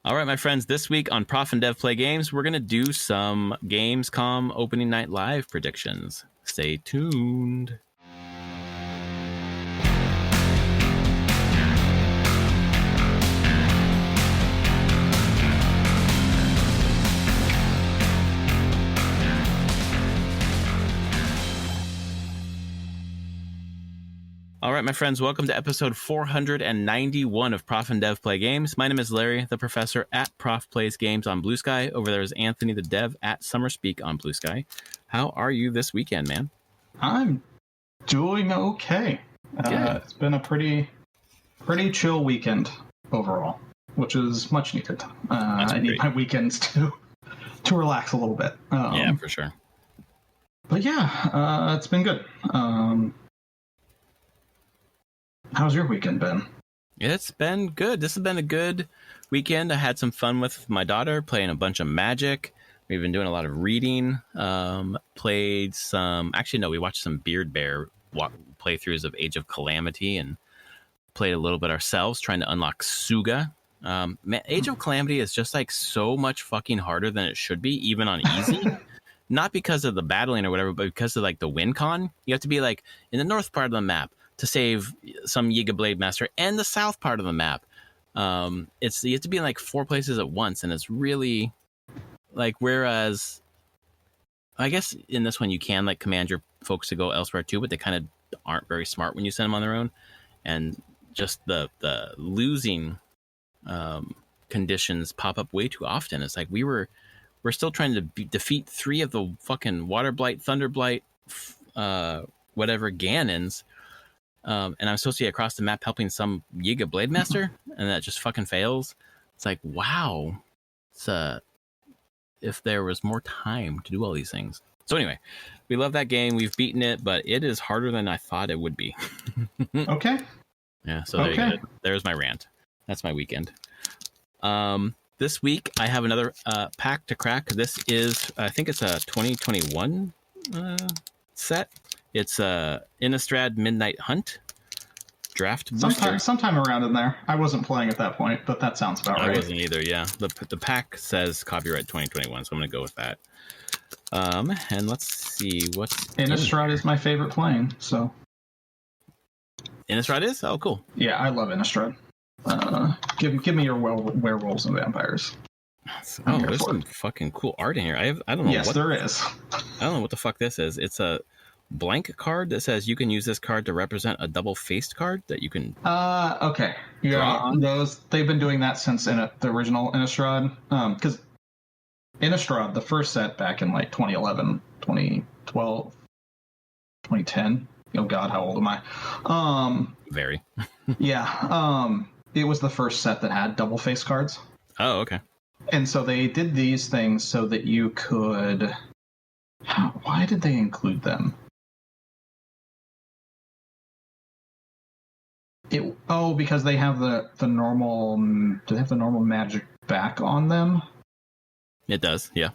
All right, my friends, this week on Prof and Dev Play Games, we're going to do some Gamescom Opening Night Live predictions. Stay tuned. All right, my friends, welcome to episode 491 of Prof and Dev Play Games. My name is Larry, the professor at Prof Plays Games on Blue Sky. Over there is Anthony, the dev at SummerSpeak on Blue Sky. How are you this weekend, man? I'm doing okay. It's been a pretty chill weekend overall, which is much needed. I need my weekends to relax a little bit. Yeah, for sure. But yeah, it's been good. How's your weekend been? It's been good. This has been a good weekend. I had some fun with my daughter, playing a bunch of Magic. We've been doing a lot of reading. Played some... Actually, no, we watched some Beard Bear playthroughs of Age of Calamity and played a little bit ourselves, trying to unlock Suga. Age of Calamity is just like so much fucking harder than it should be, even on easy. Not because of the battling or whatever, but because of like the win con. You have to be like in the north part of the map to save some Yiga Blade Master, and the south part of the map. You have to be in like 4 places at once, and it's really like, whereas I guess in this one you can like command your folks to go elsewhere too, but they kind of aren't very smart when you send them on their own, and just the losing conditions pop up way too often. It's like we're still trying to defeat 3 of the fucking Water Blight, Thunder Blight, whatever Ganons. And I'm supposed to be across the map helping some Yiga Blade Master, and that just fucking fails. It's like, wow. If there was more time to do all these things. So anyway, we love that game. We've beaten it, but it is harder than I thought it would be. Okay. Yeah, so there you go. There's my rant. That's my weekend. This week, I have another pack to crack. This is, I think it's a 2021 set. It's Innistrad Midnight Hunt draft booster. Sometime around in there. I wasn't playing at that point, but that sounds about right. I wasn't either, yeah. The pack says copyright 2021, so I'm going to go with that. And let's see what's... Innistrad is my favorite plane, so... Innistrad is? Oh, cool. Yeah, I love Innistrad. Give me your werewolves and vampires. Oh, there's some fucking cool art in here. I don't know. Yes, there is. I don't know what the fuck this is. It's a blank card that says you can use this card to represent a double-faced card that you can... Okay. Yeah, they've been doing that since the original Innistrad. Because Innistrad, the first set back in like 2011, 2012, 2010. Oh God, how old am I? Very. Yeah. It was the first set that had double-faced cards. Oh, okay. And so they did these things so that you could... Why did they include them? Because they have the normal... Do they have the normal magic back on them? It does, yeah.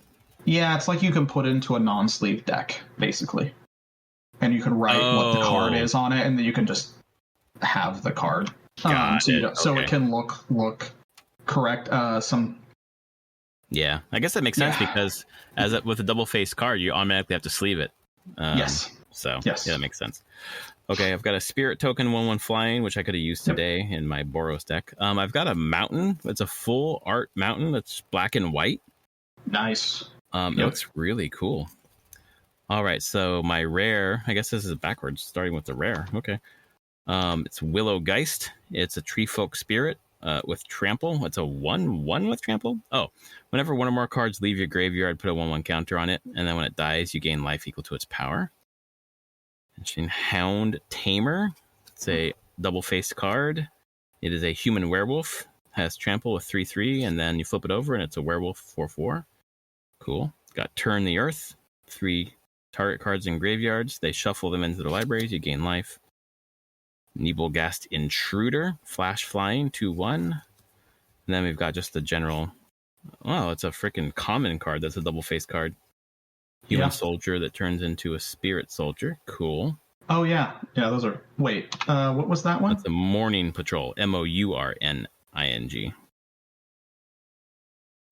Yeah, it's like you can put it into a non-sleeve deck, basically. And you can write what the card is on it, and then you can just have the card. So it can look correct. Yeah, I guess that makes sense because with a double-faced card, you automatically have to sleeve it. Yes. So yeah, that makes sense. Okay, I've got a Spirit Token 1/1 flying, which I could have used today in my Boros deck. I've got a mountain. It's a full art mountain that's black and white. Nice. It looks really cool. All right, so my rare, I guess this is backwards, starting with the rare. Okay. It's Willow Geist. It's a Tree Folk Spirit with Trample. It's a 1/1 with Trample. Oh, whenever one or more cards leave your graveyard, put a 1/1 counter on it, and then when it dies, you gain life equal to its power. Hound Tamer. It's a double-faced card. It is a human werewolf. Has Trample with 3/3, and then you flip it over, and it's a werewolf 4/4. Cool. Got Turn the Earth. 3 target cards in graveyards. They shuffle them into their libraries. You gain life. Nebelgast Intruder. Flash Flying 2/1. And then we've got just the general... Oh, it's a freaking common card. That's a double-faced card. Human Soldier that turns into a Spirit Soldier. Cool. Oh, yeah. Yeah, those are... Wait, what was that one? That's a Morning Patrol. Mourning.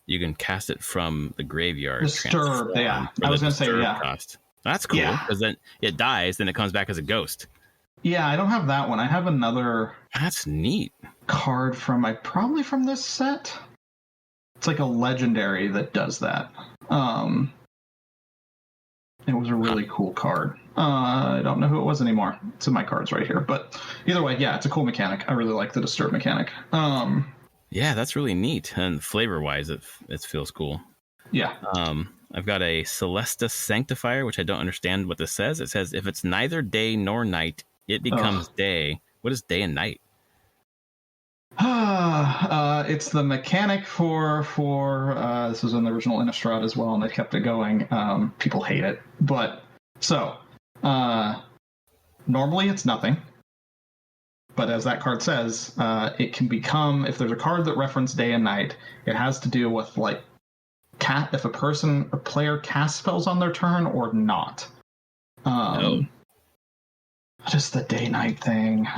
You can cast it from the graveyard. Disturb, yeah. I was going to say, yeah. Cost. That's cool, because then it dies, then it comes back as a ghost. Yeah, I don't have that one. I have another... That's neat. Card probably from this set. It's like a legendary that does that. It was a really cool card. I don't know who it was anymore. It's in my cards right here. But either way, yeah, it's a cool mechanic. I really like the Disturb mechanic. Yeah, that's really neat. And flavor-wise, it feels cool. Yeah. I've got a Celestus Sanctifier, which I don't understand what this says. It says, if it's neither day nor night, it becomes day. What is day and night? It's the mechanic for this was in the original Innistrad as well, and they kept it going. People hate it, but so normally it's nothing, but as that card says, it can become, if there's a card that references day and night, it has to do with like if a player casts spells on their turn or not. What is the day night thing?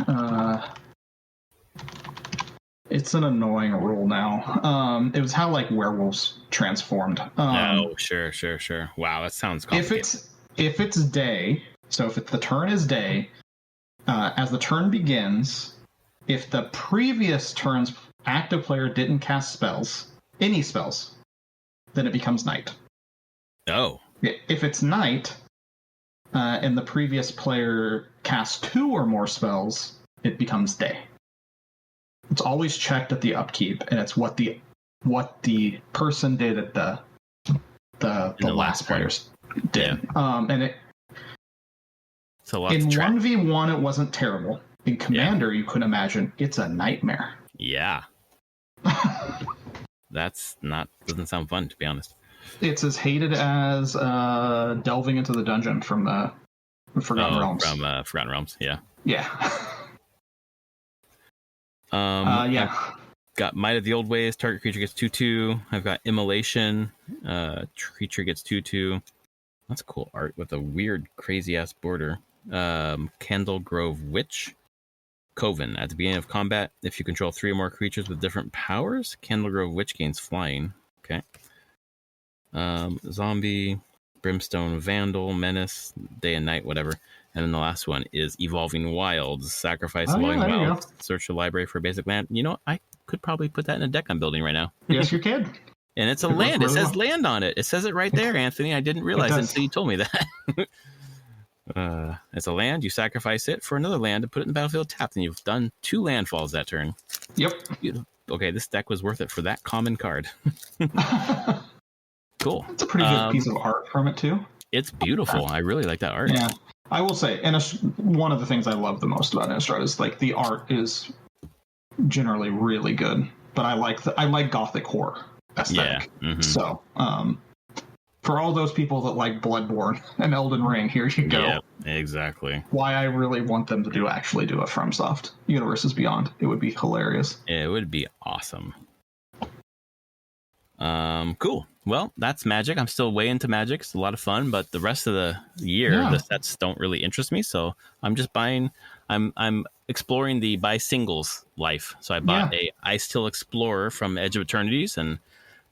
It's an annoying rule now. It was how like werewolves transformed. Sure. Wow, that sounds complicated. If it's day, so if the turn is day, as the turn begins, if the previous turn's active player didn't cast any spells, then it becomes night. Oh. If it's night, and the previous player casts 2 or more spells, it becomes day. It's always checked at the upkeep, and it's what the person did at the last players did. Yeah. And it in 1v1 it wasn't terrible. In Commander, you could imagine it's a nightmare. Yeah. Doesn't sound fun, to be honest. It's as hated as delving into the dungeon from the Forgotten Realms. From Forgotten Realms, yeah. Yeah. I've got Might of the Old Ways. Target creature gets 2/2. I've got Immolation. Creature gets 2/2. That's cool art with a weird, crazy ass border. Candle Grove Witch. Coven. At the beginning of combat, if you control 3 or more creatures with different powers, Candle Grove Witch gains flying. Okay. Zombie, Brimstone Vandal, Menace, Day and Night, whatever. And then the last one is Evolving Wilds. Sacrifice Evolving Wilds. Search the library for a basic land. You know, I could probably put that in a deck I'm building right now. Yes, you can. And it's a land. It says land on it. It says it right there, Anthony. I didn't realize it until you told me that. It's a land. You sacrifice it for another land to put it in the battlefield tapped, and you've done 2 landfalls that turn. Yep. Okay, this deck was worth it for that common card. Cool. It's a pretty good piece of art from it, too. It's beautiful. I really like that art. Yeah. I will say, and one of the things I love the most about Innistrad is like the art is generally really good, but I like Gothic horror aesthetic. Yeah. Mm-hmm. So, for all those people that like Bloodborne and Elden Ring, here you go. Yeah, exactly. Why I really want them to actually do a FromSoft Universes Beyond. It would be hilarious. It would be awesome. Cool. Well, that's Magic. I'm still way into Magic. It's a lot of fun, but the rest of the year, the sets don't really interest me. So I'm just buying. I'm exploring the buy singles life. So I bought a Ice-Till Explorer from Edge of Eternities, and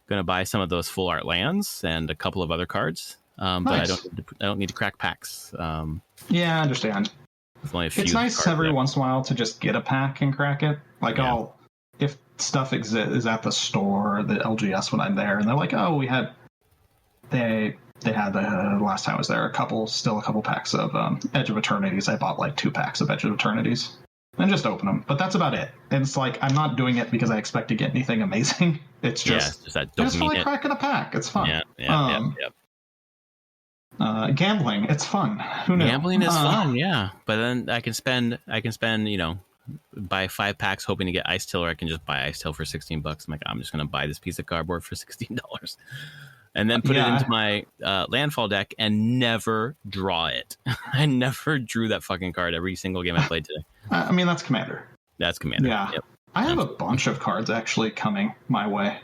going to buy some of those full art lands and a couple of other cards. But I don't need to crack packs. Yeah, I understand. It's nice every once in a while to just get a pack and crack it. Like if stuff is at the store, the LGS when I'm there, and they're like, oh, they had the last time I was there, a couple packs of Edge of Eternities. I bought like 2 packs of Edge of Eternities and just open them. But that's about it. And it's like, I'm not doing it because I expect to get anything amazing. It's just that I just feel like cracking a pack. It's fun. Gambling, it's fun. Who knows? Gambling is fun, yeah. But then I can spend, buy 5 packs hoping to get Ice-Till, or I can just buy Ice-Till for $16. I'm like, I'm just going to buy this piece of cardboard for $16 and then put it into my landfall deck and never draw it. I never drew that fucking card every single game I played today. I mean, that's Commander. That's Commander. Yeah. Yep. I have a bunch of cards actually coming my way.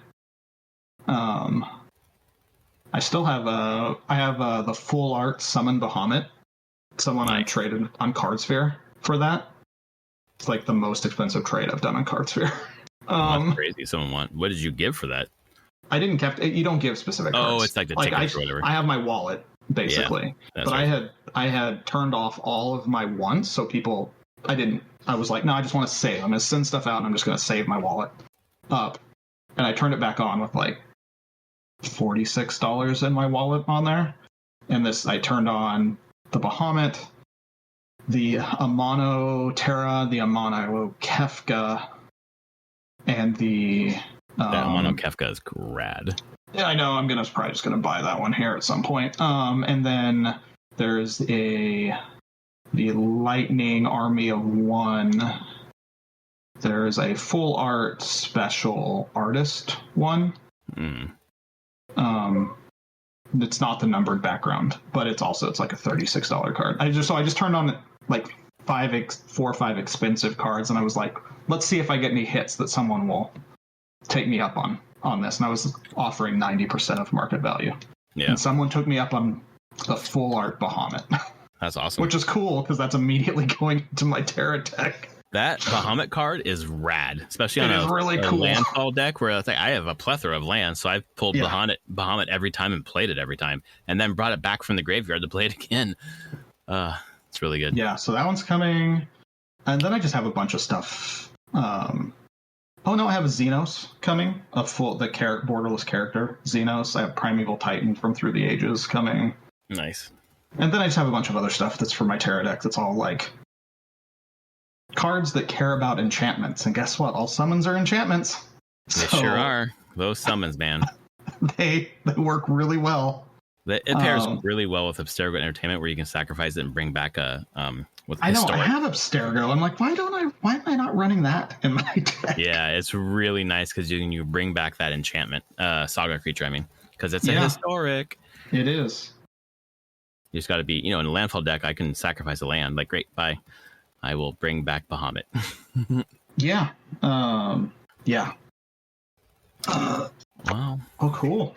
I still have the full art Summon Bahamut. Someone I traded on Cardsphere for that. It's like the most expensive trade I've done on Cardsphere. That's crazy. What did you give for that? I didn't kept. You don't give specific cards. Oh, it's like the tickets or whatever. I have my wallet basically, but right. I had turned off all of my wants, so people. I was like, no, I just want to save. I'm gonna send stuff out, and I'm just gonna save my wallet up, and I turned it back on with like $46 in my wallet on there, and I turned on the Bahamut, the Amano Terra, the Amano Kefka, and the Amano Kefka is rad. Yeah, I know. I'm probably just gonna buy that one here at some point. And then there's the Lightning Army of One. There's a full art special artist one. It's not the numbered background, but it's like a $36 card. I just turned on like 4 or 5 expensive cards, and I was like, let's see if I get any hits that someone will take me up on this. And I was offering 90% of market value. Yeah. And someone took me up on the full art Bahamut. That's awesome. Which is cool because that's immediately going to my Terra deck. That Bahamut card is rad, especially on a cool landfall deck where I have a plethora of lands, so I've pulled Bahamut every time and played it every time, and then brought it back from the graveyard to play it again. It's really good. Yeah, so that one's coming, and then I just have a bunch of stuff. I have a Xenos coming, borderless character Xenos. I have Primeval Titan from Through the Ages coming. Nice. And then I just have a bunch of other stuff that's for my Terra deck. That's all like cards that care about enchantments, and guess what? All summons are enchantments. They sure are. Those summons, man. they work really well. It pairs really well with Abstergo Entertainment, where you can sacrifice it and bring back a I know. I have Abstergo. I'm like, why am I not running that in my deck? Yeah, it's really nice because you bring back that enchantment saga creature. I mean, because it's a historic. It is. You just got to be, in a landfall deck, I can sacrifice a land. Like, great, bye. I will bring back Bahamut. Yeah. Yeah. Wow. Oh, cool.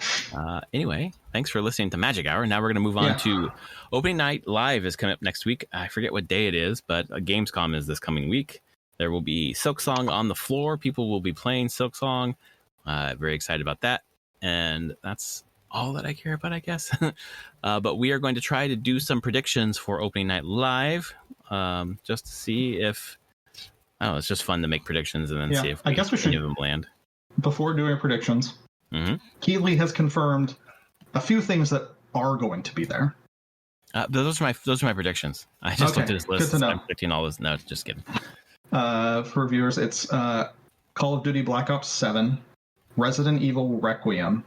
Anyway, thanks for listening to Magic Hour. Now we're going to move on to Opening Night Live is coming up next week. I forget what day it is, but Gamescom is this coming week. There will be Silksong on the floor. People will be playing Silksong. Very excited about that. And that's all that I care about, I guess. But we are going to try to do some predictions for Opening Night Live, just to see if... it's just fun to make predictions and then see if any of them land. Before doing predictions, Keeley has confirmed a few things that are going to be there. Those are my predictions. I just looked at his list. I'm predicting all this. No, just kidding. For viewers, it's Call of Duty Black Ops 7, Resident Evil Requiem,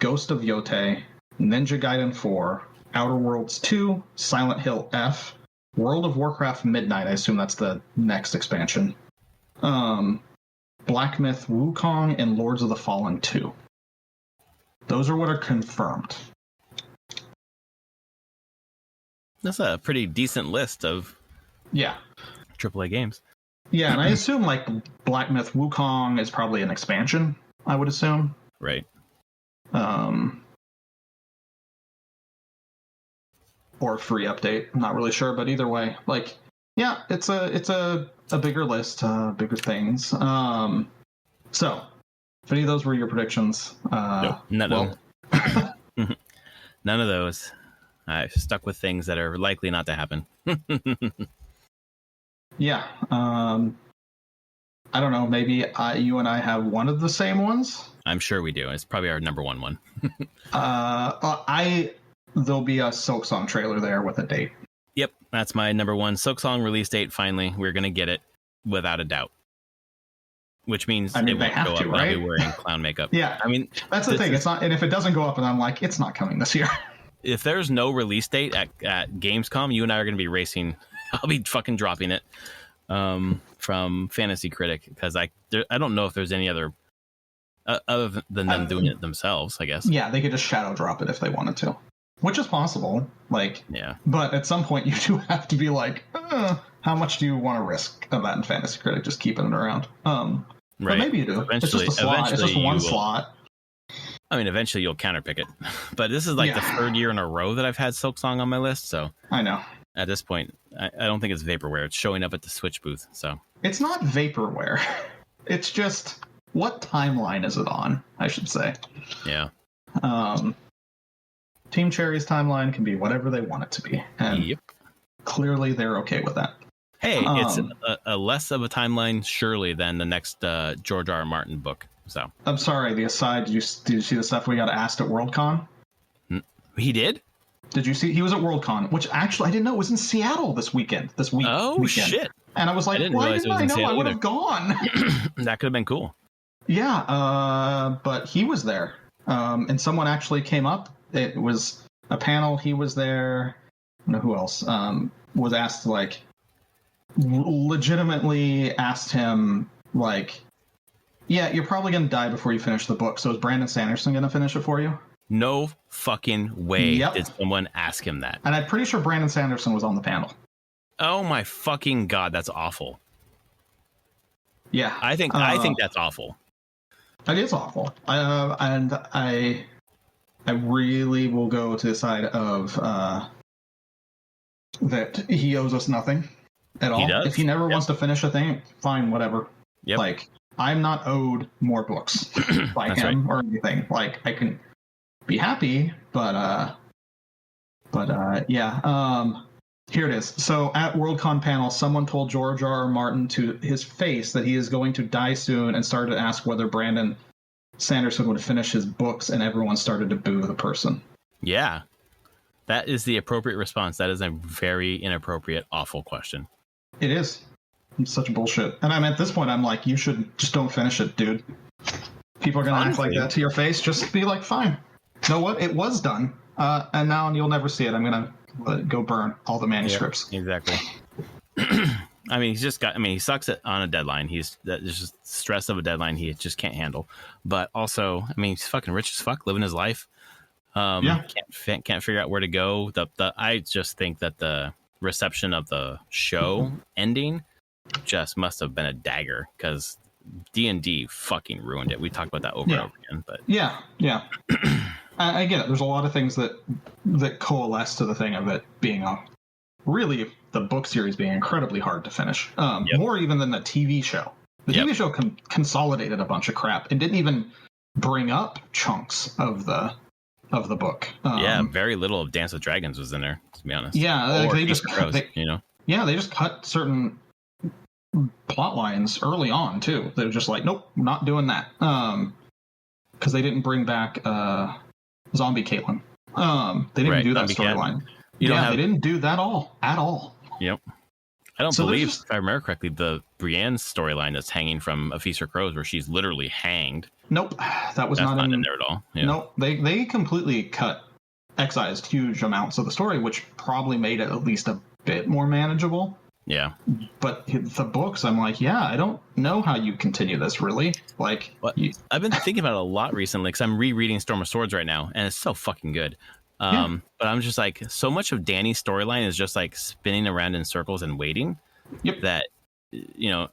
Ghost of Yotei, Ninja Gaiden 4, Outer Worlds 2, Silent Hill F, World of Warcraft Midnight. I assume that's the next expansion. Black Myth Wukong, and Lords of the Fallen 2. Those are what are confirmed. That's a pretty decent list of AAA games. Yeah, and I assume like Black Myth Wukong is probably an expansion, I would assume. Right. Or free update. I'm not really sure, but either way, like, yeah, it's a bigger list, bigger things. So, if any of those were your predictions, nope, none of them. None of those. I stuck with things that are likely not to happen. Yeah. I don't know. Maybe you and I have one of the same ones. I'm sure we do. It's probably our number one. There'll be a Silksong trailer there with a date. Yep, that's my number one. Silksong release date. Finally, we're gonna get it without a doubt. Which means it won't go up. Right? I'll be wearing clown makeup. Yeah, I mean that's the thing. It's not, and if it doesn't go up, and I'm like, it's not coming this year. If there's no release date at Gamescom, you and I are gonna be racing. I'll be fucking dropping it from Fantasy Critic because I don't know if there's any other other than them doing it themselves. I guess. Yeah, they could just shadow drop it if they wanted to. Which is possible, like, yeah. But at some point, you do have to be like, how much do you want to risk of that in Fantasy Critic? Just keeping it around. Right. But maybe you do. Eventually, it's just a slot. It's just one slot. I mean, eventually you'll counterpick it. But this is like the third year in a row that I've had Silksong on my list. So I know. At this point, I don't think it's vaporware. It's showing up at the Switch booth. So it's not vaporware. It's just what timeline is it on? I should say. Yeah. Team Cherry's timeline can be whatever they want it to be, and clearly they're okay with that. Hey, it's a less of a timeline, surely, than the next George R. R. Martin book. So I'm sorry. The aside, did you see the stuff we got asked at Worldcon? He did. Did you see? He was at Worldcon, which actually I didn't know was in Seattle this weekend. Oh shit! And I was like, why didn't I know? I would have gone. That could have been cool. Yeah, but he was there, and someone actually came up. It was a panel. He was there. I don't know who else was asked, like, legitimately asked him, like, yeah, you're probably going to die before you finish the book. So is Brandon Sanderson going to finish it for you? No fucking way did someone ask him that. And I'm pretty sure Brandon Sanderson was on the panel. Oh my fucking God, that's awful. Yeah. I think that's awful. It is awful. And I really will go to the side of that he owes us nothing at all. He does. If he never wants to finish a thing, fine, whatever. Yep. Like, I'm not owed more books by him or anything. Like, I can be happy, but yeah. Here it is. So at Worldcon panel, someone told George R. R. Martin to his face that he is going to die soon, and started to ask whether Brandon Sanderson would finish his books, and everyone started to boo the person. Yeah. That is the appropriate response. That is a very inappropriate, awful question. It is. It's such bullshit. And I'm at this point, I'm like, you should just don't finish it, dude. People are going to act like that to your face. Just be like, fine. You know what? It was done. And now you'll never see it. I'm going to let it go burn all the manuscripts. Yep, exactly. I mean, he sucks on a deadline. There's just stress of a deadline he just can't handle. But also, I mean, he's fucking rich as fuck, living his life. Can't figure out where to go. I just think that the reception of the show ending just must have been a dagger, because D&D fucking ruined it. We talked about that over and over again. But yeah. I get it. There's a lot of things that coalesce to the thing of it being really the book series being incredibly hard to finish. More even than the TV show. The TV show consolidated a bunch of crap and didn't even bring up chunks of the book. Very little of Dance with Dragons was in there, to be honest. Yeah, or they just they just cut certain plot lines early on too. They were just like, nope, not doing that. Because they didn't bring back Zombie Caitlin. They didn't do that storyline. They didn't do that at all. Yep. I don't believe, if I remember correctly, the Brienne storyline that's hanging from A Feast for Crows, where she's literally hanged. Nope, that's not in there at all. Yeah. Nope, they completely excised huge amounts of the story, which probably made it at least a bit more manageable. Yeah. But the books, I'm like, I don't know how you continue this, really. Like, I've been thinking about it a lot recently, because I'm rereading Storm of Swords right now, and it's so fucking good. But I'm just like, so much of Dany's storyline is just like spinning around in circles and waiting. Yep. That,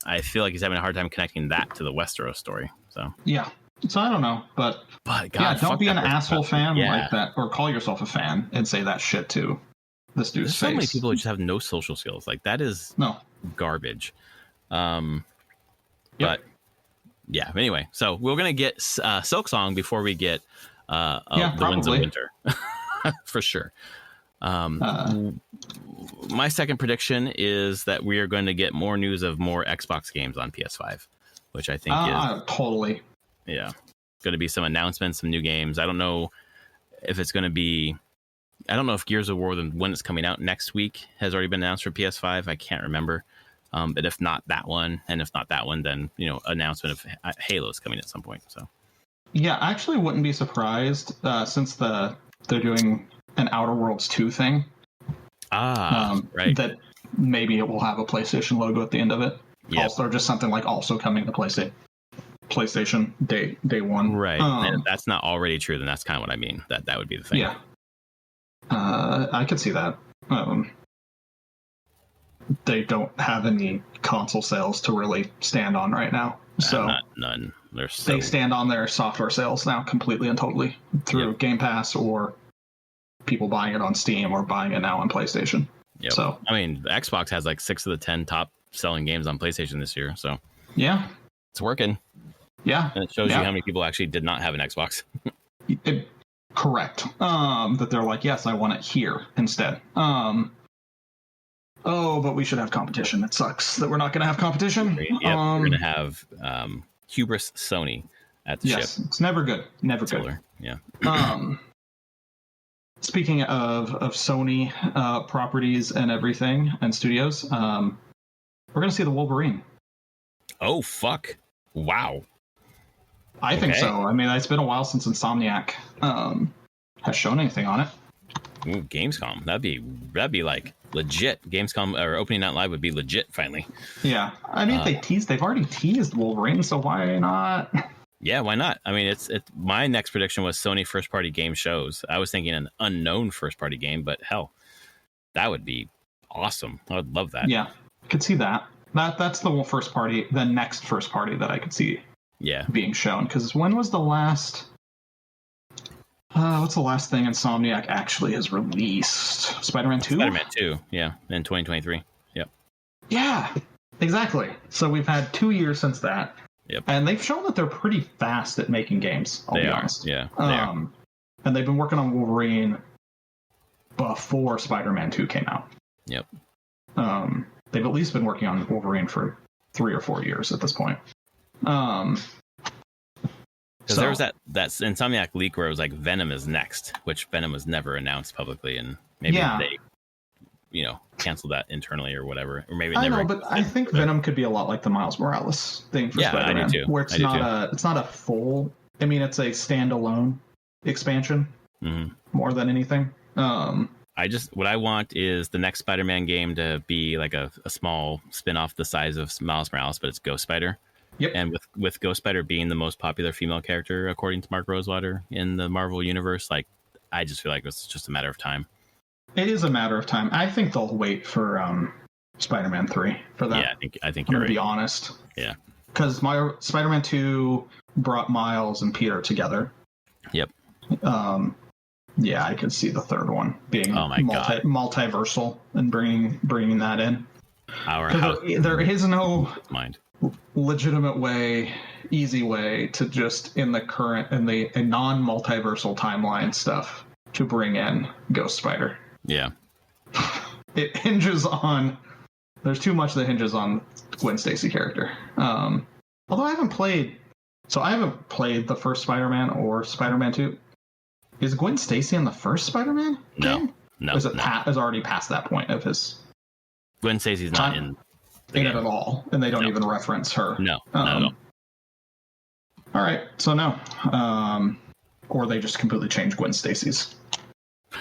I feel like he's having a hard time connecting that to the Westeros story. So So I don't know, but God, don't be an asshole fan like that, or call yourself a fan and say that shit to this dude's face. So many people who just have no social skills. Like, that is garbage. But yeah. Anyway, so we're gonna get Silk Song before we get the Winds of Winter. For sure. My second prediction is that we are going to get more news of more Xbox games on PS5, which I think is totally going to be some announcements, some new games. I don't know if it's going to be. I don't know if Gears of War, when it's coming out next week, has already been announced for PS5. I can't remember. But if not that one, and if not that one, then announcement of Halo's coming at some point. So I actually wouldn't be surprised since they're doing an Outer Worlds 2 thing. Right. That maybe it will have a PlayStation logo at the end of it. Yep. Also, just something like also coming to PlayStation day one. Right. And if that's not already true, then that's kind of what I mean. That would be the thing. Yeah. I could see that. They don't have any console sales to really stand on right now. So none. They stand on their software sales now completely and totally through Game Pass, or people buying it on Steam, or buying it now on PlayStation. Yep. So I mean, Xbox has like 6 of the 10 top selling games on PlayStation this year. So yeah, it's working. Yeah. And it shows you how many people actually did not have an Xbox. Correct. That they're like, yes, I want it here instead. But we should have competition. It sucks that we're not going to have competition. Yep, we're going to have hubris Sony at the ship. Yes, it's never good. Never good. Yeah. Speaking of Sony properties and everything and studios, we're going to see the Wolverine. Oh, fuck. Wow. I think so. I mean, it's been a while since Insomniac has shown anything on it. Ooh, Gamescom. That'd be like legit. Gamescom or Opening Night Live would be legit finally. Yeah. I mean, they've already teased Wolverine, so why not? Yeah, why not? I mean, it's my next prediction was Sony first party game shows. I was thinking an unknown first party game, but hell, that would be awesome. I would love that. Yeah, I could see that. That's the first party, the next first party that I could see. Yeah, being shown. Because when was the last? What's the last thing Insomniac actually has released? Spider-Man 2? Spider-Man 2, yeah, in 2023. Yep. Yeah, exactly. So we've had 2 years since that. Yep. And they've shown that they're pretty fast at making games, I'll be honest. Yeah, they are. And they've been working on Wolverine before Spider-Man 2 came out. Yep. They've at least been working on Wolverine for 3 or 4 years at this point. Because there was that Insomniac leak where it was like Venom is next, which Venom was never announced publicly, and maybe they, canceled that internally or whatever, or maybe I know, but I think Venom could be a lot like the Miles Morales thing for Spider-Man, I do too. Where it's not a full. I mean, it's a standalone expansion more than anything. What I want is the next Spider-Man game to be like a small spin-off the size of Miles Morales, but it's Ghost Spider. Yep. And with Ghost Spider being the most popular female character, according to Mark Rosewater, in the Marvel universe, like, I just feel like it's just a matter of time. It is a matter of time. I think they'll wait for Spider-Man 3 for that. Yeah, I think I'm you're going right. to be honest. Yeah. Because Spider-Man 2 brought Miles and Peter together. Yep. Yeah, I could see the third one being multiversal and bringing that in. There is no legitimate easy way to just in the non-multiversal timeline stuff to bring in Ghost Spider. Yeah. It hinges on. There's too much that hinges on Gwen Stacy character. Although I haven't played the first Spider-Man or Spider-Man 2. Is Gwen Stacy in the first Spider-Man game? No. Is already past that point of his? Gwen Stacy's not in it at all, and they don't even reference her. No, not at all. All right, so no. Or they just completely changed Gwen Stacy's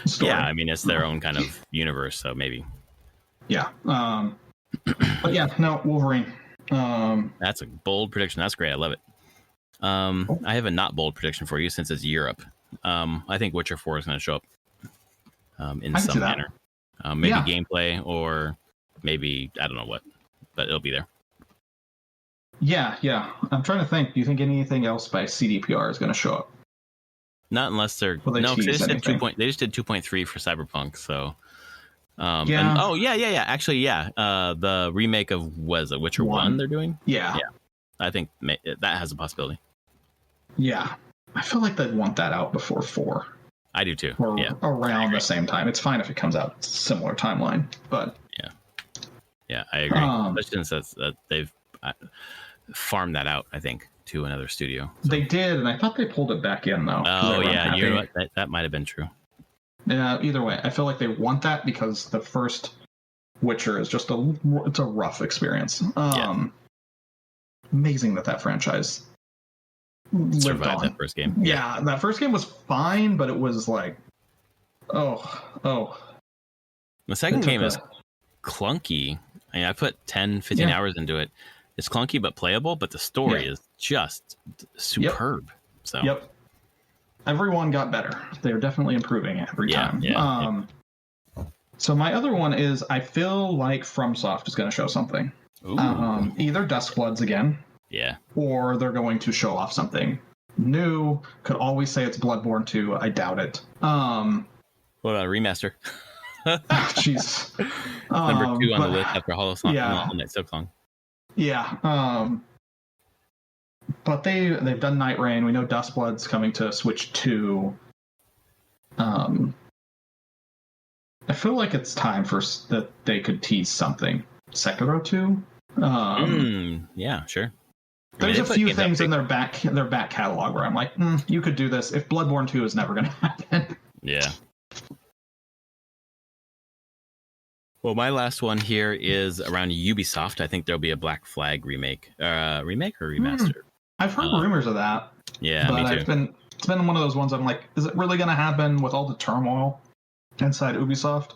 story. Yeah, I mean, it's their own kind of universe, so maybe. Yeah. But yeah, no, Wolverine. That's a bold prediction. That's great. I love it. I have a not bold prediction for you since it's Europe. I think Witcher 4 is going to show up in some manner. Maybe gameplay or maybe, I don't know what, but it'll be there. Yeah. I'm trying to think. Do you think anything else by CDPR is going to show up? Not unless they're they just did 2.3 for Cyberpunk. So, actually, the remake of Witcher 1 they're doing. Yeah. I think that has a possibility. Yeah, I feel like they'd want that out before 4. I do too. Or around the same time. It's fine if it comes out similar timeline, but yeah, I agree. Especially since they've farmed that out, I think, to another studio. So. They did, and I thought they pulled it back in though. Oh yeah, you know what? That might have been true. Yeah, either way, I feel like they want that because the first Witcher is just it's a rough experience. Amazing that franchise survived that first game. Yeah, that first game was fine, but it was like, oh. The second game is clunky. I mean, I put 10, 15 hours into it. It's clunky but playable, but the story is just superb. So everyone got better. They're definitely improving every time. So my other one is I feel like FromSoft is going to show something. Either Duskbloods again. Yeah. Or they're going to show off something new. Could always say it's Bloodborne 2. I doubt it. What about a remaster? Jesus. Number 2 on the list after Hollow Knight Silk Song. Yeah. but they've done Night Rain. We know Dustblood's coming to Switch 2. I feel like it's time for that they could tease something. Sekiro 2. Yeah, sure. There's a few things in their back catalog where I'm like, you could do this. If Bloodborne 2 is never going to happen. Yeah. Well, my last one here is around Ubisoft. I think there'll be a Black Flag remake. Remake or remaster? I've heard rumors of that. Yeah, but me too. It's been one of those ones I'm like, is it really going to happen with all the turmoil inside Ubisoft?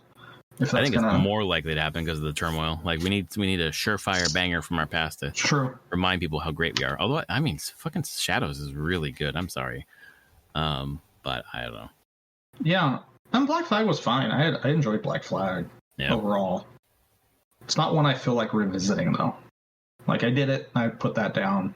I think it's more likely to happen because of the turmoil. Like we need a surefire banger from our past to remind people how great we are. Although I mean, fucking Shadows is really good. I'm sorry, but I don't know. Yeah, and Black Flag was fine. I enjoyed Black Flag overall. It's not one I feel like revisiting though. Like I did it, I put that down.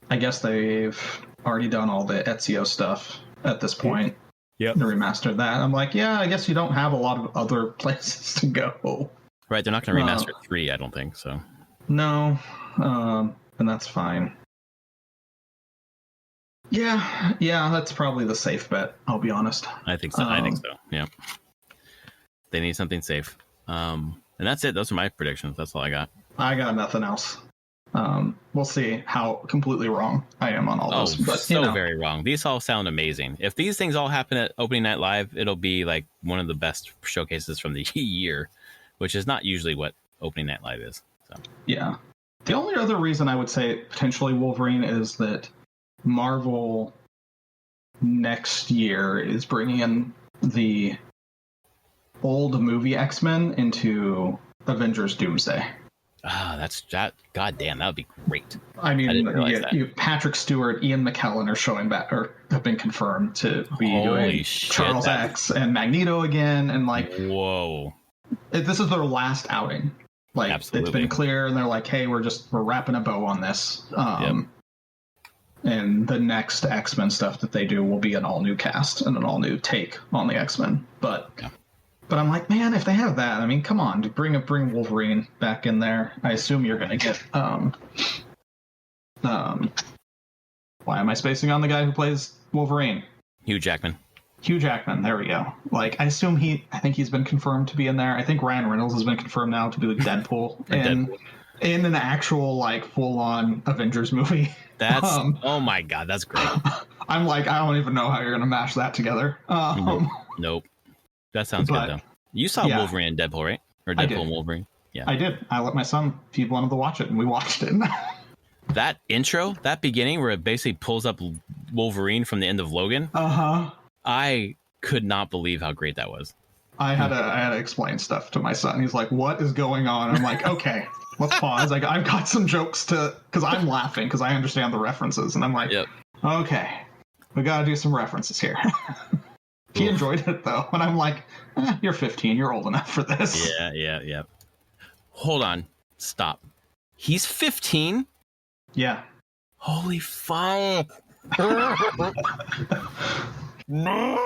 I guess they've already done all the Ezio stuff at this point. Yep. To remaster that. I'm like, yeah, I guess you don't have a lot of other places to go. Right, they're not going to remaster 3, I don't think, so. No, and that's fine. Yeah, that's probably the safe bet, I'll be honest. I think so, yeah. They need something safe. And that's it, those are my predictions, that's all I got. I got nothing else. We'll see how completely wrong I am on all those. But, very wrong. These all sound amazing. If these things all happen at Opening Night Live, it'll be like one of the best showcases from the year, which is not usually what Opening Night Live is. So. Yeah. The only other reason I would say potentially Wolverine is that Marvel next year is bringing in the old movie X-Men into Avengers Doomsday. That's that. God damn, that would be great. I mean, Patrick Stewart, Ian McKellen are showing back or have been confirmed to be doing Charles X and Magneto again, and like, whoa, this is their last outing. Like, Absolutely. It's been clear, and they're like, hey, we're wrapping a bow on this. And the next X-Men stuff that they do will be an all new cast and an all new take on the X-Men, but. Yeah. But I'm like, man, if they have that, I mean, come on, bring Wolverine back in there. I assume you're going to get, why am I spacing on the guy who plays Wolverine? Hugh Jackman. There we go. Like, I think he's been confirmed to be in there. I think Ryan Reynolds has been confirmed now to be like Deadpool in an actual, like, full-on Avengers movie. That's, oh my God, that's great. I'm like, I don't even know how you're going to mash that together. Nope. That sounds good, though. You saw Wolverine and Deadpool, right? Or Deadpool and Wolverine? Yeah. I did. I let my son, he wanted to watch it, and we watched it. That intro, that beginning where it basically pulls up Wolverine from the end of Logan. I could not believe how great that was. I had to explain stuff to my son. He's like, what is going on? I'm like, okay, let's pause. I've got some jokes because I'm laughing because I understand the references. And I'm like, okay, we got to do some references here. He enjoyed it, though. And I'm like, you're 15. You're old enough for this. Yeah. Hold on. Stop. He's 15? Yeah. Holy fuck. No.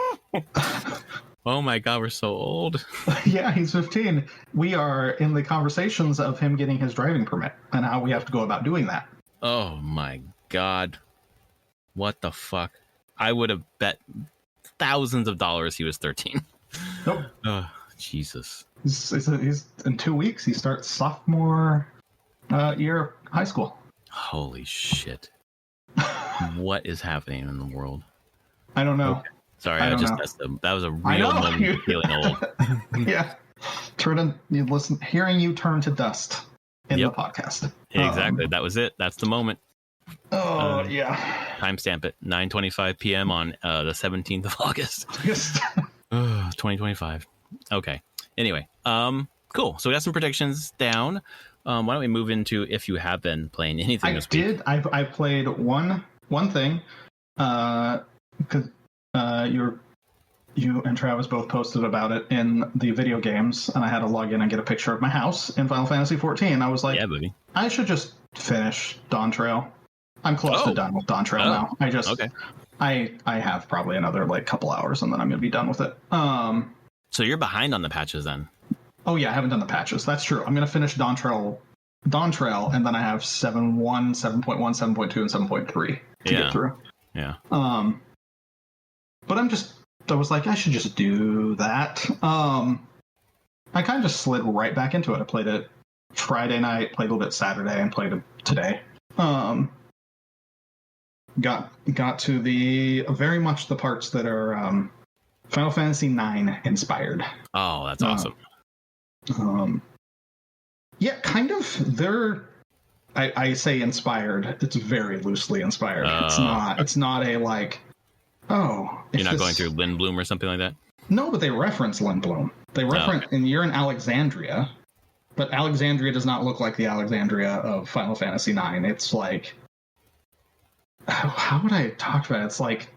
Oh, my God. We're so old. Yeah, he's 15. We are in the conversations of him getting his driving permit and how we have to go about doing that. Oh, my God. What the fuck? I would have bet thousands of dollars he was 13. Nope. Oh, Jesus. He's in 2 weeks. He starts sophomore year of high school. Holy shit. What is happening in the world? I don't know. Okay. Sorry, that was a real moment feeling old. Yeah. Hearing you turn to dust in the podcast. Exactly. That was it. That's the moment. Oh, yeah. Timestamp it. 9:25 p.m. on the 17th of August. 2025. Okay. Anyway, cool. So we got some predictions down. Why don't we move into if you have been playing anything this week? I played one thing. Because you and Travis both posted about it in the video games, and I had to log in and get a picture of my house in Final Fantasy XIV. I was like, I should just finish Dawn Trail. I'm close to done with Dawn Trail now. I have probably another couple hours, and then I'm gonna be done with it. So you're behind on the patches then? Oh yeah, I haven't done the patches. That's true. I'm gonna finish Dawn Trail Dawn Trail, and then I have 7.1, 7.1, 7.2, and 7.3 to get through. Yeah. But I was like, I should just do that. I kind of just slid right back into it. I played it Friday night, played a little bit Saturday, and played it today. Got to the very much the parts that are Final Fantasy IX inspired. Oh, that's awesome. Yeah, kind of. They're, I say inspired. It's very loosely inspired. It's not a like, oh. You're not going through Lindblom or something like that? No, but they reference Lindblom. They reference, and you're in Alexandria, but Alexandria does not look like the Alexandria of Final Fantasy IX. It's like, how would I talk about it? It's like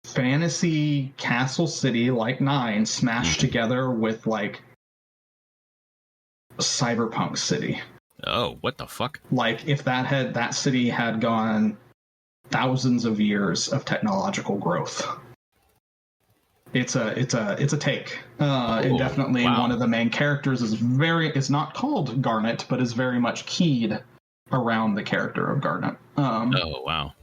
fantasy castle city like 9 smashed together with like cyberpunk city. Oh, what the fuck? Like if that city had gone thousands of years of technological growth. It's a take. And definitely one of the main characters is not called Garnet, but is very much keyed around the character of Garnet. Oh wow.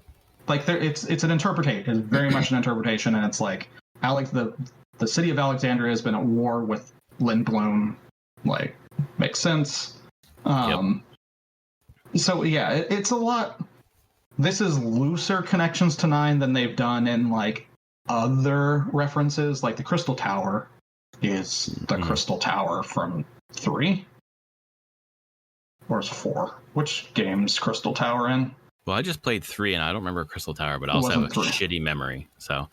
Like it's an interpretation. It's very much an interpretation, and it's like the city of Alexandria has been at war with Lindblom. Like, makes sense. So yeah, it's a lot. This is looser connections to 9 than they've done in like other references. Like the Crystal Tower is the Crystal Tower from 3, or is 4? Which game's Crystal Tower in? Well, I just played 3, and I don't remember Crystal Tower, but I also have a shitty memory. So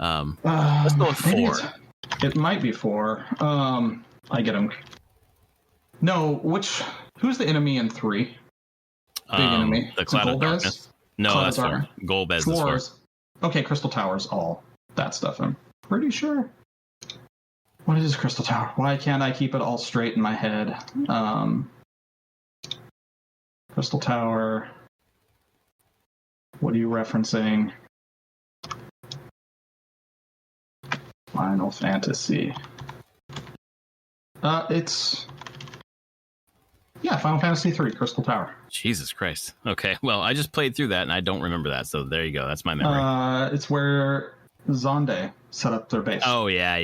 let's go with 4. It might be 4. I get them. No, who's the enemy in 3? Big enemy. The Cloud of Darkness. No, that's 4. Golbez is 4. Okay, Crystal Tower's all that stuff, I'm pretty sure. What is Crystal Tower? Why can't I keep it all straight in my head? Crystal Tower. What are you referencing? Final Fantasy. It's Final Fantasy III, Crystal Tower. Jesus Christ. Okay, well, I just played through that, and I don't remember that, so there you go. That's my memory. It's where Zonde set up their base. Oh, yeah.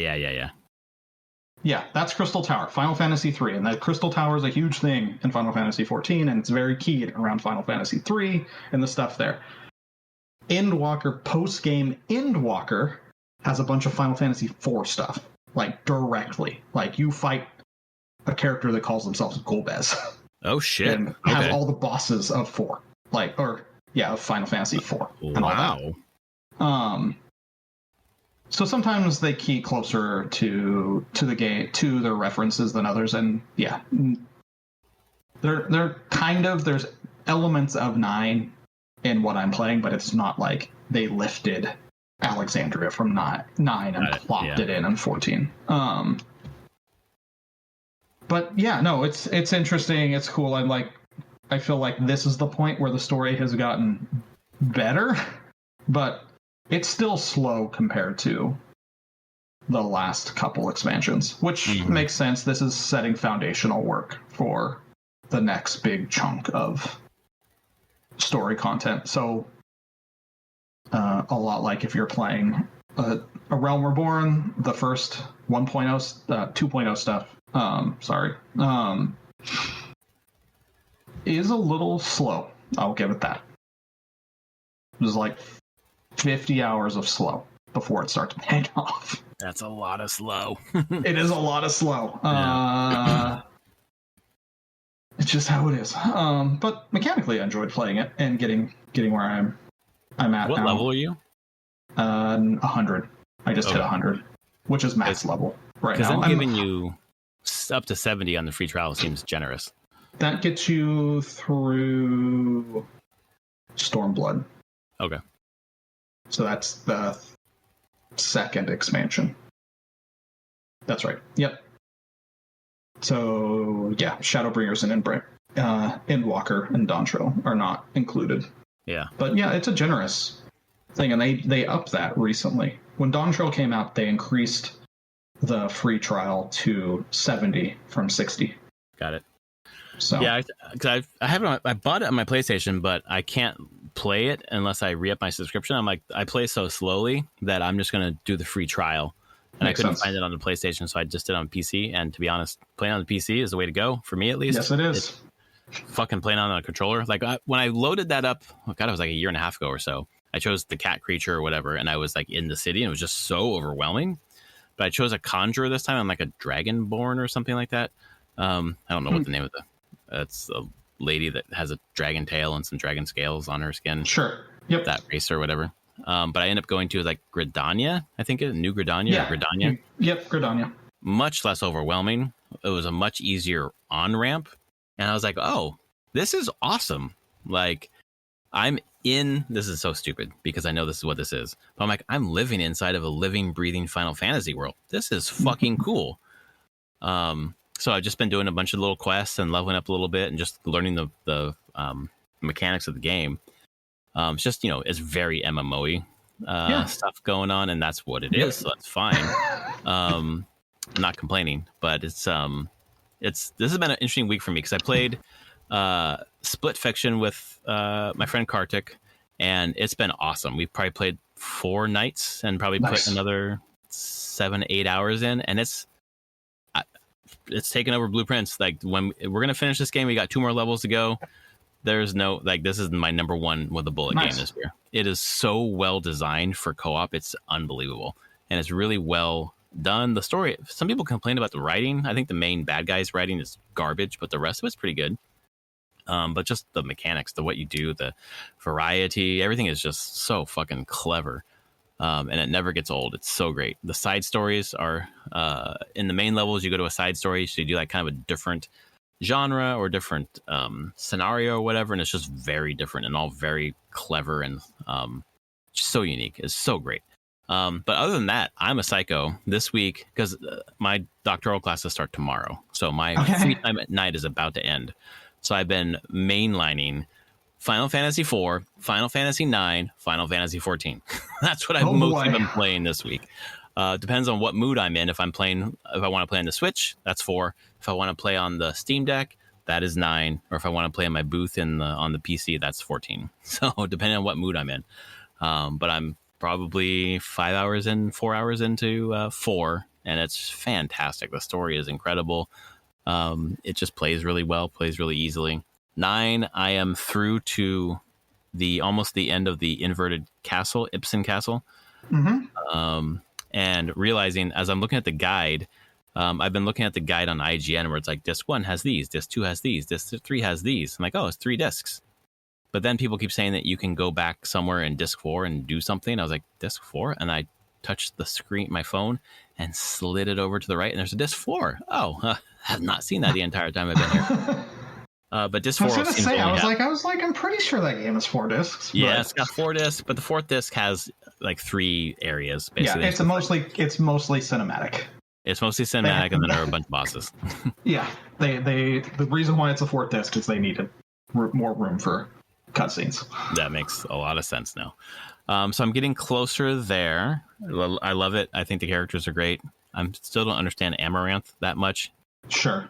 Yeah, that's Crystal Tower, Final Fantasy III, and that Crystal Tower is a huge thing in Final Fantasy XIV, and it's very keyed around Final Fantasy III and the stuff there. Endwalker, post-game Endwalker, has a bunch of Final Fantasy IV stuff, like directly. Like you fight a character that calls themselves Golbez. Oh shit! And has all the bosses of 4, of Final Fantasy IV and all that. So sometimes they key closer to the game, to their references than others, and yeah, they're kind of, there's elements of 9 in what I'm playing, but it's not like they lifted Alexandria from 9 and plopped it in 14. But yeah, no, it's interesting. It's cool. I feel like this is the point where the story has gotten better, but it's still slow compared to the last couple expansions, which makes sense. This is setting foundational work for the next big chunk of story content. So a lot like if you're playing A Realm Reborn, the first 1.0, 2.0 stuff, is a little slow. I'll give it that. There's like 50 hours of slow before it starts paying off. That's a lot of slow. It is a lot of slow. It's just how it is. But mechanically, I enjoyed playing it and getting where I'm at. What now. level are you? 100. I just hit 100, which is max level right now. Because I'm giving you up to 70 on the free trial seems generous. That gets you through Stormblood. Okay. So that's the second expansion. That's right. Yep. So yeah, Shadowbringers and Endwalker and Dawn Trail are not included. Yeah. But yeah, it's a generous thing, and they upped that recently. When Dawn Trail came out, they increased the free trial to 70 from 60. Got it. So yeah, because I have it. I bought it on my PlayStation, but I can't play it unless I re-up my subscription. I'm like, I play so slowly that I'm just gonna do the free trial, and I couldn't find it on the PlayStation, so I just did it on PC. And to be honest, playing on the PC is the way to go for me, at least. Yes, it is. Fucking playing on a controller. Like when I loaded that up, oh God, it was like a year and a half ago or so. I chose the cat creature or whatever, and I was like in the city, and it was just so overwhelming. But I chose a conjurer this time. I'm like a dragonborn or something like that. I don't know what the name of it's a lady that has a dragon tail and some dragon scales on her skin. Sure. Yep. That race or whatever. But I end up going to like Gridania, I think New Gridania. Yeah. Or Gridania. Yep, Gridania. Much less overwhelming. It was a much easier on ramp. And I was like, oh, this is awesome. Like, this is so stupid because I know this is what this is. But I'm like, I'm living inside of a living, breathing Final Fantasy world. This is fucking cool. So I've just been doing a bunch of little quests and leveling up a little bit and just learning the mechanics of the game. It's just, it's very MMO-y stuff going on, and that's what it is. So that's fine. I'm not complaining, but this has been an interesting week for me because I played Split Fiction with my friend Kartik, and it's been awesome. We've probably played 4 nights and probably put another 7-8 hours in, and it's taken over Blueprints. Like, when we're gonna finish this game, we got 2 more levels to go. There's no, like, this is my number 1 with a bullet game this year. It is so well designed for co-op. It's unbelievable, and it's really well done. The story, some people complain about the writing. I think the main bad guy's writing is garbage, but the rest of it's pretty good. But just the mechanics, what you do, the variety, everything is just so fucking clever. And it never gets old. It's so great. The side stories are in the main levels. You go to a side story, so you do like kind of a different genre or different scenario or whatever, and it's just very different and all very clever and just so unique. It's so great. But other than that, I'm a psycho this week because my doctoral classes start tomorrow, so my free time at night is about to end. So I've been mainlining Final Fantasy IV, Final Fantasy IX, Final Fantasy XIV. That's what I've mostly been playing this week. Depends on what mood I'm in. If I want to play on the Switch, that's 4. If I want to play on the Steam Deck, that is 9. Or if I want to play in my booth on the PC, that's 14. So depending on what mood I'm in. But I'm probably 4 hours into 4, and it's fantastic. The story is incredible. It just plays really well, plays really easily. 9, I am through to almost the end of the inverted castle, Ibsen Castle. Mm-hmm. And realizing as I'm looking at the guide, I've been looking at the guide on IGN where it's like disc 1 has these, disc 2 has these, disc 3 has these. I'm like, oh, it's 3 discs. But then people keep saying that you can go back somewhere in disc 4 and do something. I was like, disc 4? And I touched the screen, my phone, and slid it over to the right, and there's a disc 4. Oh, I have not seen that the entire time I've been here. But disc 4 I was going to say, I was like, I'm pretty sure that game is 4 discs. Yeah, it's got 4 discs, but the 4th disc has like 3 areas, basically. Yeah, it's mostly cinematic. It's mostly cinematic, and then there are a bunch of bosses. Yeah, the reason why it's a 4th disc is they needed more room for cutscenes. That makes a lot of sense now. So I'm getting closer there. I love it. I think the characters are great. I still don't understand Amaranth that much. Sure.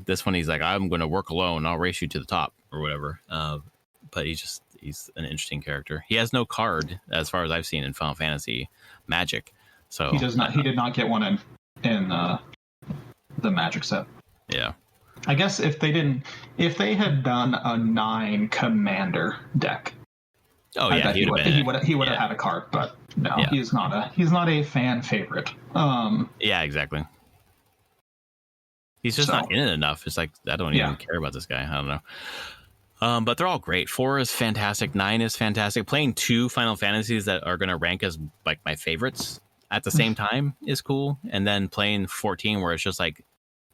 This one, he's like, I'm going to work alone. I'll race you to the top or whatever. But he's an interesting character. He has no card as far as I've seen in Final Fantasy Magic. So he does not. He did not get one in the Magic set. Yeah. I guess if they had done a 9 commander deck. Oh yeah, he would have had a card, but no, he's not a fan favorite. Yeah, exactly. He's just not in it enough. It's like, I don't even care about this guy. I don't know. But they're all great. 4 is fantastic. 9 is fantastic. Playing 2 Final Fantasies that are going to rank as like my favorites at the same time is cool. And then playing 14 where it's just like,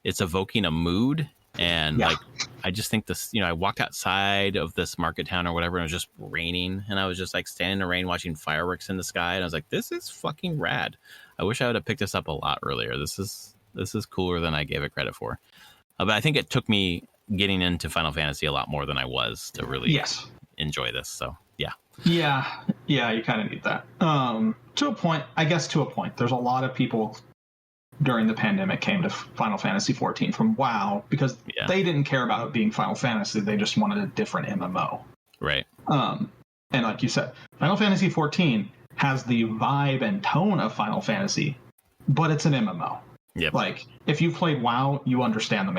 it's evoking a mood. And like, I just think this, I walked outside of this market town or whatever, and it was just raining. And I was just like standing in the rain watching fireworks in the sky. And I was like, this is fucking rad. I wish I would have picked this up a lot earlier. This is cooler than I gave it credit for. But I think it took me getting into Final Fantasy a lot more than I was to really enjoy this. So, yeah. Yeah, you kind of need that. To a point. There's a lot of people during the pandemic came to Final Fantasy XIV from WoW because they didn't care about it being Final Fantasy. They just wanted a different MMO. Right. And like you said, Final Fantasy XIV has the vibe and tone of Final Fantasy, but it's an MMO. Yep. Like, if you've played WoW, you understand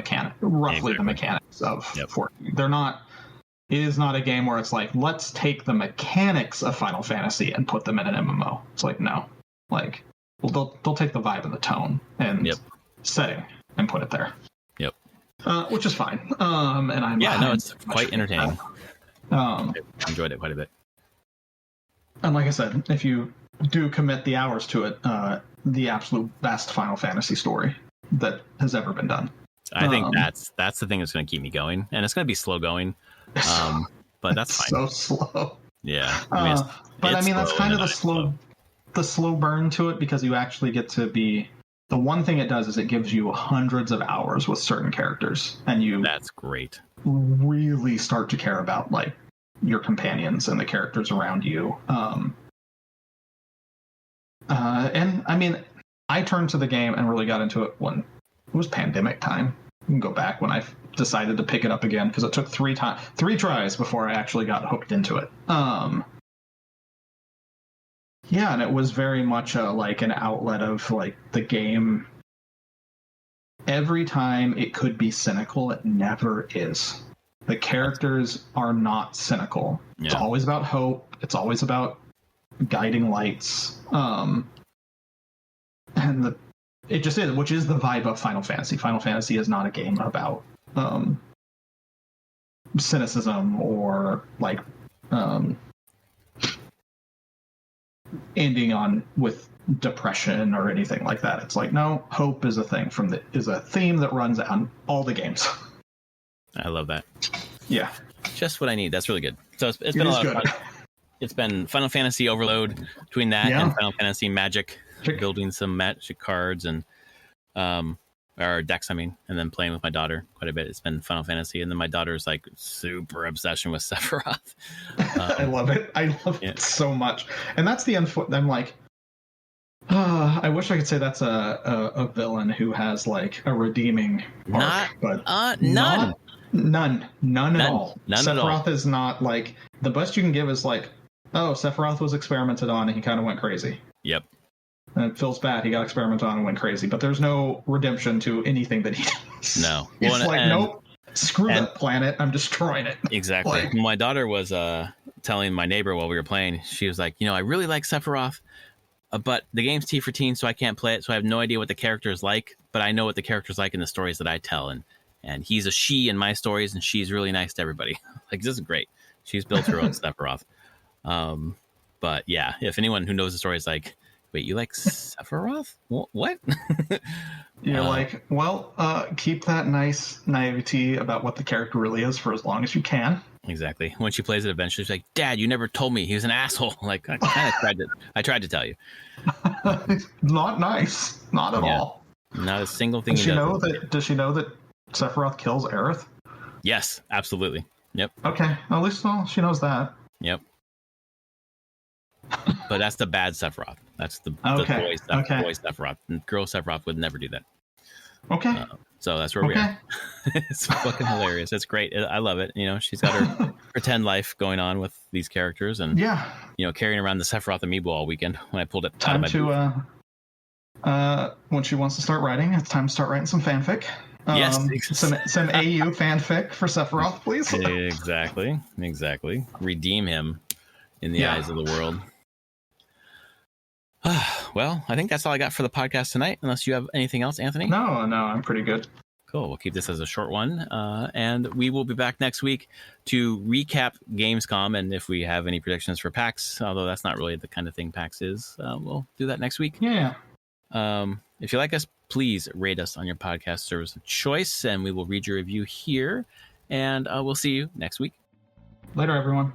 roughly the mechanics of 14. It is not a game where it's like, let's take the mechanics of Final Fantasy and put them in an MMO. It's like, no. Like, well, they'll take the vibe and the tone and setting and put it there. Yep. Which is fine. It's quite entertaining. I enjoyed it quite a bit. And like I said, if you do commit the hours to it, the absolute best Final Fantasy story that has ever been done. I think that's the thing that's going to keep me going, and it's going to be slow going, but that's fine. So slow. Yeah, that's kind of the slow burn to it, because you actually get to be. The one thing it does is it gives you hundreds of hours with certain characters, and that's great. Really start to care about like your companions and the characters around you. And I mean, I turned to the game and really got into it when it was pandemic time. You can go back when I decided to pick it up again, because it took three tries before I actually got hooked into it. And it was very much like an outlet of like the game. Every time it could be cynical, it never is. The characters are not cynical. Yeah. It's always about hope. It's always about guiding lights. And it just is, which is the vibe of Final Fantasy. Final Fantasy is not a game about cynicism or like ending on with depression or anything like that. It's like, no, hope is a thing is a theme that runs on all the games. I love that. Yeah, just what I need. That's really good. So it's been a lot of fun. It's been Final Fantasy overload between that and Final Fantasy Magic, building some Magic cards and or decks, and then playing with my daughter quite a bit. It's been Final Fantasy, and then my daughter's like super obsession with Sephiroth. I love it. I love it so much, and that's the I'm like, I wish I could say that's a villain who has like a redeeming arc, but none at all. Sephiroth is not like, the best you can give is like, oh, Sephiroth was experimented on and he kind of went crazy. Yep. And it feels bad. He got experimented on and went crazy, but there's no redemption to anything that he does. No. It's nope, screw that planet. I'm destroying it. Exactly. Like, my daughter was telling my neighbor while we were playing, she was like, I really like Sephiroth, but the game's T for teen, so I can't play it. So I have no idea what the character is like, but I know what the character's like in the stories that I tell. And he's a she in my stories, and she's really nice to everybody. Like, this is great. She's built her own Sephiroth. But yeah, if anyone who knows the story is like, wait, you like Sephiroth? What? You're like, well, keep that nice naivety about what the character really is for as long as you can. Exactly. When she plays it eventually, she's like, Dad, you never told me he was an asshole. Like, I tried to tell you. Not nice. Not at all. Not a single thing. Does she know that Sephiroth kills Aerith? Yes, absolutely. Yep. Okay. At least she knows that. Yep. But that's the bad Sephiroth. That's the boy Sephiroth. Girl Sephiroth would never do that. Okay. So that's where we are. It's fucking hilarious. It's great. I love it. She's got her pretend life going on with these characters, and carrying around the Sephiroth amiibo all weekend. When I pulled it time to when she wants to start writing, it's time to start writing some fanfic. Yes, some AU fanfic for Sephiroth, please. Exactly. Redeem him in the eyes of the world. Well, I think that's all I got for the podcast tonight, unless you have anything else, Anthony. No, I'm pretty good. Cool. We'll keep this as a short one, and we will be back next week to recap Gamescom, and if we have any predictions for PAX, although that's not really the kind of thing PAX is, we'll do that next week. Yeah. If you like us, please rate us on your podcast service of choice, and we will read your review here, and we'll see you next week. Later, everyone.